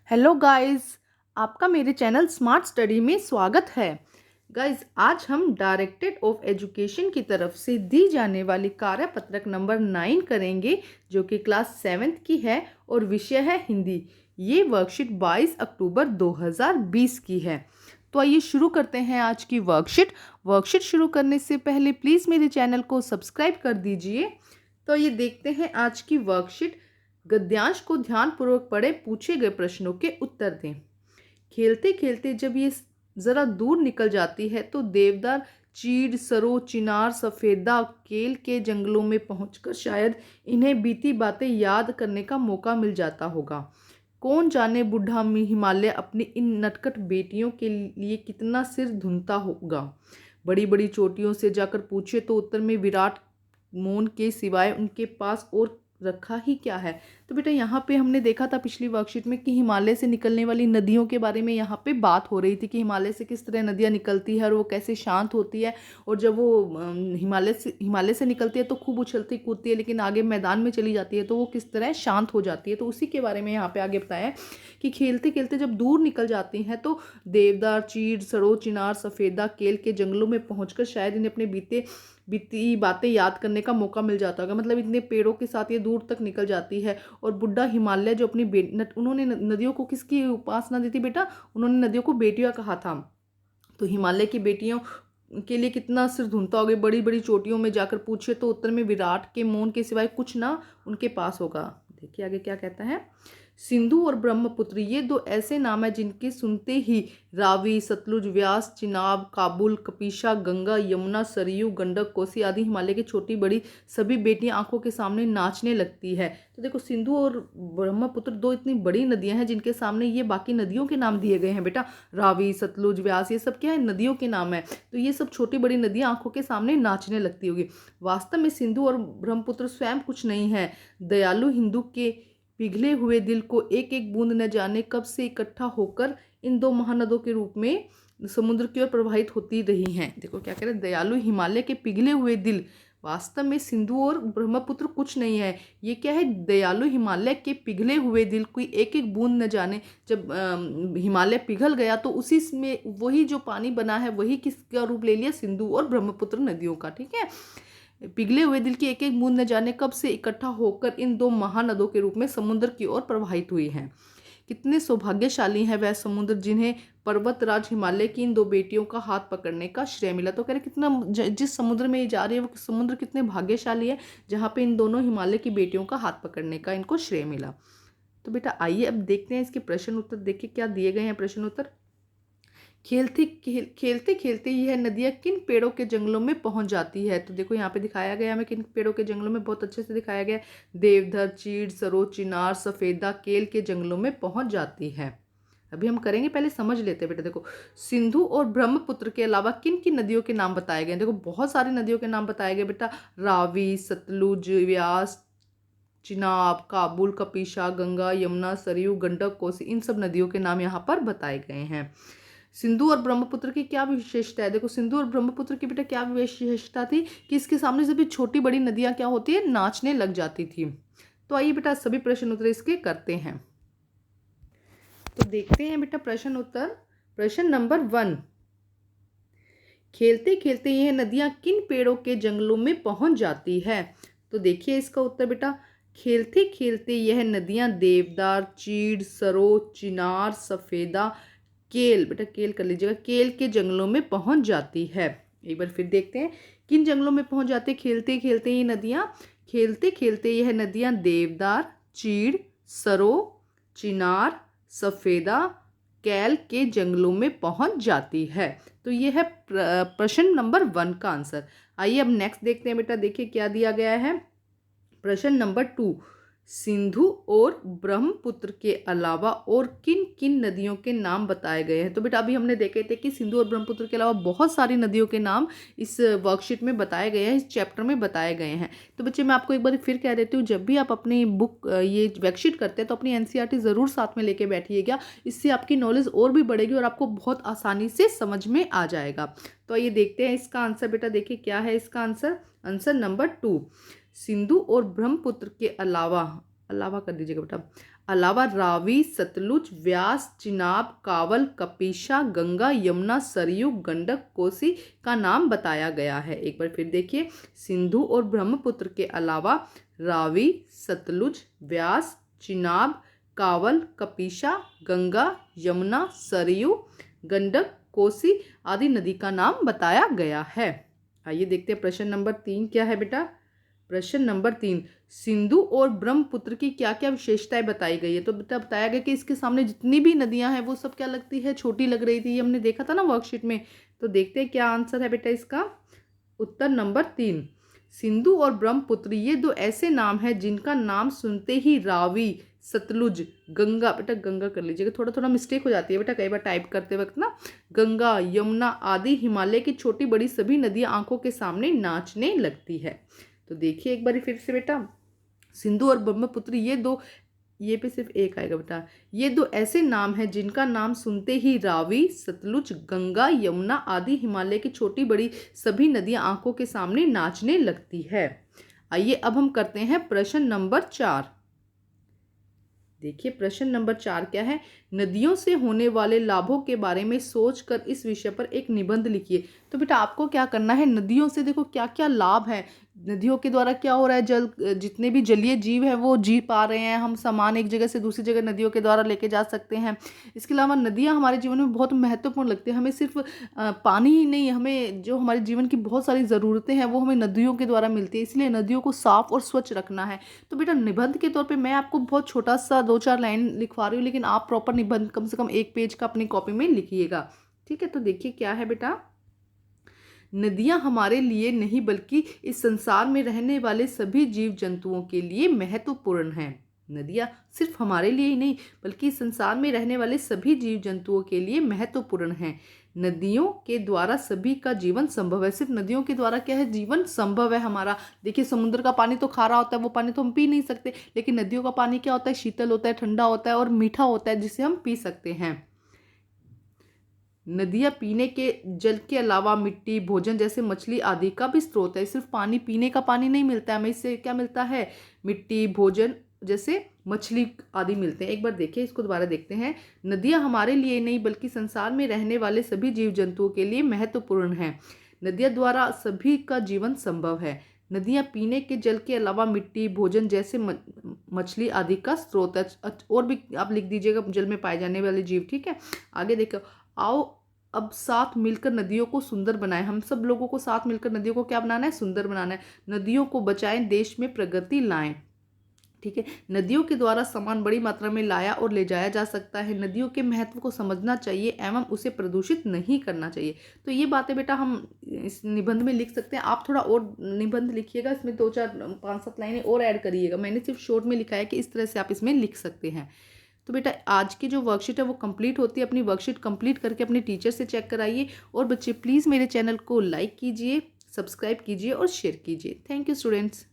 Hello guys, आपका मेरे channel smart study में स्वागत है। गाइस, आज हम डायरेक्टरेट ऑफ एजुकेशन की तरफ से दी जाने वाली कार्यपत्रक नंबर 9 करेंगे, जो कि क्लास 7th की है और विषय है हिंदी। ये वर्कशीट 22 अक्टूबर 2020 की है। तो आइए शुरू करते हैं आज की वर्कशीट शुरू करने से पहले प्लीज़ मेरे चैनल को सब्सक्राइब कर दीजिए। तो ये देखते हैं आज की वर्कशीट। गद्यांश को ध्यानपूर्वक पढ़े, पूछे गए प्रश्नों के उत्तर दें। खेलते खेलते जब ये जरा दूर निकल जाती है तो देवदार चीड़, सरो, चिनार, सफेदा, केल के जंगलों में पहुंचकर शायद इन्हें बीती बातें याद करने का मौका मिल जाता होगा। कौन जाने बूढ़ा हिमालय अपनी इन नटखट बेटियों के लिए कितना सिर धुनता होगा। बड़ी बड़ी चोटियों से जाकर पूछे तो उत्तर में विराट मौन के सिवाय उनके पास और रखा ही क्या है। तो बेटा यहाँ पे हमने देखा था पिछली वर्कशीट में कि हिमालय से निकलने वाली नदियों के बारे में यहाँ पे बात हो रही थी कि हिमालय से किस तरह नदियाँ निकलती है और वो कैसे शांत होती है। और जब वो हिमालय से निकलती है तो खूब उछलती कूदती है, लेकिन आगे मैदान में चली जाती है तो वो किस तरह शांत हो जाती है। तो उसी के बारे में यहाँ पे आगे बताया कि खेलते खेलते जब दूर निकल जाती हैं तो देवदार, चीड़, सरो, चिनार, सफेदा, केल के जंगलों में पहुंचकर शायद इन्हें अपने बीती बातें याद करने का मौका मिल जाता होगा। मतलब इतने पेड़ों के साथ ये दूर तक निकल जाती है। और बुढ़ा हिमालय जो अपनी उन्होंने नदियों को किसकी उपासना दी थी बेटा? उन्होंने नदियों को बेटियां कहा था। तो हिमालय की बेटियों के लिए कितना सिर धुनता होगा। बड़ी बड़ी चोटियों में जाकर पूछे तो उत्तर में विराट के मौन के सिवाय कुछ ना उनके पास होगा। देखिए आगे क्या कहता है। सिंधु और ब्रह्मपुत्र ये दो ऐसे नाम है जिनके सुनते ही रावी, सतलुज, व्यास, चिनाब, काबुल, कपीशा, गंगा, यमुना, सरयू, गंडक, कोसी आदि हिमालय की छोटी बड़ी सभी बेटियां आंखों के सामने नाचने लगती है। तो देखो, सिंधु और ब्रह्मपुत्र दो इतनी बड़ी नदियां हैं जिनके सामने ये बाकी नदियों के नाम दिए गए हैं बेटा। रावी, सतलुज, व्यास, ये सब क्या है? नदियों के नाम है। तो ये सब छोटी बड़ी नदियां आंखों के सामने नाचने लगती होगी। वास्तव में सिंधु और ब्रह्मपुत्र स्वयं कुछ नहीं है। दयालु हिंदू के पिघले हुए दिल को एक एक बूंद न जाने कब से इकट्ठा होकर इन दो महानदों के रूप में समुद्र की ओर प्रवाहित होती रही हैं। देखो क्या कह रहे हैं। दयालु हिमालय के पिघले हुए दिल, वास्तव में सिंधु और ब्रह्मपुत्र कुछ नहीं है। ये क्या है? दयालु हिमालय के पिघले हुए दिल, कोई एक एक बूंद न जाने। जब हिमालय पिघल गया तो उसी में वही जो पानी बना है वही किसका रूप ले लिया? सिंधु और ब्रह्मपुत्र नदियों का। ठीक है। पिघले हुए दिल की एक एक बूंद न जाने कब से इकट्ठा होकर इन दो महानदों के रूप में समुद्र की ओर प्रवाहित हुई हैं। कितने सौभाग्यशाली हैं वह समुद्र जिन्हें पर्वतराज हिमालय की इन दो बेटियों का हाथ पकड़ने का श्रेय मिला। तो कह रहे कितना जिस समुद्र में ये जा रही है वो समुद्र कितने भाग्यशाली है जहाँ पे इन दोनों हिमालय की बेटियों का हाथ पकड़ने का इनको श्रेय मिला। तो बेटा आइए अब देखते हैं इसके प्रश्न उत्तर। देखिए क्या दिए गए हैं प्रश्न उत्तर। खेलते खेलते यह नदियाँ किन पेड़ों के जंगलों में पहुंच जाती है। तो देखो यहाँ पे दिखाया गया हमें किन पेड़ों के जंगलों में, बहुत अच्छे से दिखाया गया। देवधर, चीड़, सरो, चिनार, सफेदा, केल के जंगलों में पहुंच जाती है। अभी हम करेंगे, पहले समझ लेते हैं बेटा। देखो, सिंधु और ब्रह्मपुत्र के अलावा किन किन नदियों के नाम बताए गए। देखो बहुत सारी नदियों के नाम बताए गए बेटा। रावी, सतलुज, व्यास, चिनाब, काबुल, कपीशा, गंगा, यमुना, सरयू, गंडक, कोसी, इन सब नदियों के नाम यहाँ पर बताए गए हैं। सिंधु और ब्रह्मपुत्र की क्या विशेषता है? देखो, सिंधु और ब्रह्मपुत्र की बेटा क्या विशेषता थी कि इसके सामने सभी छोटी बड़ी नदियां क्या होती है? नाचने लग जाती थी। तो आइए बेटा सभी प्रश्न उत्तर इसके करते हैं। तो देखते हैं बेटा प्रश्न उत्तर। प्रश्न नंबर 1, खेलते खेलते यह नदियां किन पेड़ों के जंगलों में पहुंच जाती है। तो देखिए इसका उत्तर बेटा। खेलते खेलते यह नदियां देवदार, चीड़, सरो, चिनार, सफेदा, केल, बेटा केल कर लीजिएगा, केल के जंगलों में पहुंच जाती है। एक बार फिर देखते हैं किन जंगलों में पहुंच जाते खेलते खेलते ये नदियां। खेलते खेलते यह नदियां देवदार, चीड़, सरो, चिनार, सफेदा, केल के जंगलों में पहुंच जाती है। तो यह है प्रश्न नंबर 1 का आंसर। आइए अब नेक्स्ट देखते हैं बेटा। देखिए क्या दिया गया है। प्रश्न नंबर 2, सिंधु और ब्रह्मपुत्र के अलावा और किन किन नदियों के नाम बताए गए हैं। तो बेटा अभी हमने देखे थे कि सिंधु और ब्रह्मपुत्र के अलावा बहुत सारी नदियों के नाम इस वर्कशीट में बताए गए हैं, इस चैप्टर में बताए गए हैं। तो बच्चे मैं आपको एक बार फिर कह देती हूँ, जब भी आप अपनी बुक ये वर्कशीट करते हैं तो अपनी एनसीईआरटी ज़रूर साथ में लेके बैठिएगा। इससे आपकी नॉलेज और भी बढ़ेगी और आपको बहुत आसानी से समझ में आ जाएगा। तो आइए देखते हैं इसका आंसर बेटा। देखिए क्या है इसका आंसर। आंसर नंबर 2, सिंधु और ब्रह्मपुत्र के अलावा कर दीजिएगा बेटा, अलावा रावी, सतलुज, व्यास, चिनाब, कावल, कपीशा, गंगा, यमुना, सरयू, गंडक, कोसी का नाम बताया गया है। एक बार फिर देखिए, सिंधु और ब्रह्मपुत्र के अलावा रावी, सतलुज, व्यास, चिनाब, कावल, कपीशा, गंगा, यमुना, सरयू, गंडक, कोसी आदि नदी का नाम बताया गया है। आइए देखते हैं प्रश्न नंबर 3 क्या है बेटा। प्रश्न नंबर 3, सिंधु और ब्रह्मपुत्र की क्या क्या विशेषताएं बताई गई है। तो बेटा बताया गया कि इसके सामने जितनी भी नदियां हैं वो सब क्या लगती है, छोटी लग रही थी। ये हमने देखा था ना वर्कशीट में। तो देखते हैं क्या आंसर है बेटा इसका। उत्तर नंबर 3, सिंधु और ब्रह्मपुत्र ये दो ऐसे नाम हैं जिनका नाम सुनते ही रावी, सतलुज, गंगा, बेटा गंगा कर लीजिएगा, थोड़ा थोड़ा मिस्टेक हो जाती है बेटा कई बार टाइप करते वक्त ना, गंगा, यमुना आदि हिमालय की छोटी बड़ी सभी नदियां आंखों के सामने नाचने लगती है। तो देखिए एक बार फिर से बेटा, सिंधु और ब्रह्मपुत्र ये पे सिर्फ एक आएगा बेटा। ये दो ऐसे नाम हैं जिनका नाम सुनते ही रावी, सतलुज, गंगा, यमुना आदि हिमालय की छोटी बड़ी सभी नदियां आंखों के सामने नाचने लगती है। आइए अब हम करते हैं प्रश्न नंबर 4। देखिए प्रश्न नंबर 4 क्या है। नदियों से होने वाले लाभों के बारे में सोचकर इस विषय पर एक निबंध लिखिए। तो बेटा आपको क्या करना है, नदियों से देखो क्या क्या लाभ है, नदियों के द्वारा क्या हो रहा है, जल जितने भी जलीय जीव हैं वो जी पा रहे हैं, हम सामान एक जगह से दूसरी जगह नदियों के द्वारा लेके जा सकते हैं। इसके अलावा नदियाँ हमारे जीवन में बहुत महत्वपूर्ण लगती है। हमें सिर्फ पानी ही नहीं, हमें जो हमारे जीवन की बहुत सारी ज़रूरतें हैं वो हमें नदियों के द्वारा मिलती है, इसलिए नदियों को साफ और स्वच्छ रखना है। तो बेटा निबंध के तौर पर मैं आपको बहुत छोटा सा 2-4 लाइन लिखवा रही हूँ, लेकिन आप प्रॉपर निबंध कम से कम 1 पेज का अपनी कॉपी में लिखिएगा। ठीक है, तो देखिए क्या है बेटा। नदियां हमारे लिए नहीं बल्कि इस संसार में रहने वाले सभी जीव जंतुओं के लिए महत्वपूर्ण हैं। नदियां सिर्फ हमारे लिए ही नहीं बल्कि इस संसार में रहने वाले सभी जीव जंतुओं के लिए महत्वपूर्ण हैं। नदियों के द्वारा सभी का जीवन संभव है। सिर्फ नदियों के द्वारा क्या है, जीवन संभव है हमारा। देखिए समुद्र का पानी तो खारा होता है, वो पानी तो हम पी नहीं सकते, लेकिन नदियों का पानी क्या होता है, शीतल होता है, ठंडा होता है और मीठा होता है, जिसे हम पी सकते हैं। नदियाँ पीने के जल के अलावा मिट्टी, भोजन जैसे मछली आदि का भी स्रोत है। सिर्फ पानी पीने का पानी नहीं मिलता है हमें, इससे क्या मिलता है, मिट्टी, भोजन जैसे मछली आदि मिलते हैं। एक बार देखिए इसको दोबारा देखते हैं। नदियाँ हमारे लिए नहीं बल्कि संसार में रहने वाले सभी जीव जंतुओं के लिए महत्वपूर्ण हैं। नदियों द्वारा सभी का जीवन संभव है। नदियाँ पीने के जल के अलावा मिट्टी, भोजन जैसे मछली आदि का स्रोत है। और भी आप लिख दीजिएगा, जल में पाए जाने वाले जीव। ठीक है, आगे देखो, आओ अब साथ मिलकर नदियों को सुंदर बनाएं। हम सब लोगों को साथ मिलकर नदियों को क्या बनाना है, सुंदर बनाना है। नदियों को बचाएं, देश में प्रगति लाएं। ठीक है, नदियों के द्वारा सामान बड़ी मात्रा में लाया और ले जाया जा सकता है। नदियों के महत्व को समझना चाहिए एवं उसे प्रदूषित नहीं करना चाहिए। तो ये बातें बेटा हम इस निबंध में लिख सकते हैं। आप थोड़ा और निबंध लिखिएगा, इसमें 2-4-5-7 लाइनें और ऐड करिएगा। मैंने सिर्फ शॉर्ट में लिखा है कि इस तरह से आप इसमें लिख सकते हैं। तो बेटा आज की जो वर्कशीट है वो कंप्लीट होती है। अपनी वर्कशीट कंप्लीट करके अपने टीचर से चेक कराइए। और बच्चे प्लीज़ मेरे चैनल को लाइक कीजिए, सब्सक्राइब कीजिए और शेयर कीजिए। Thank you students.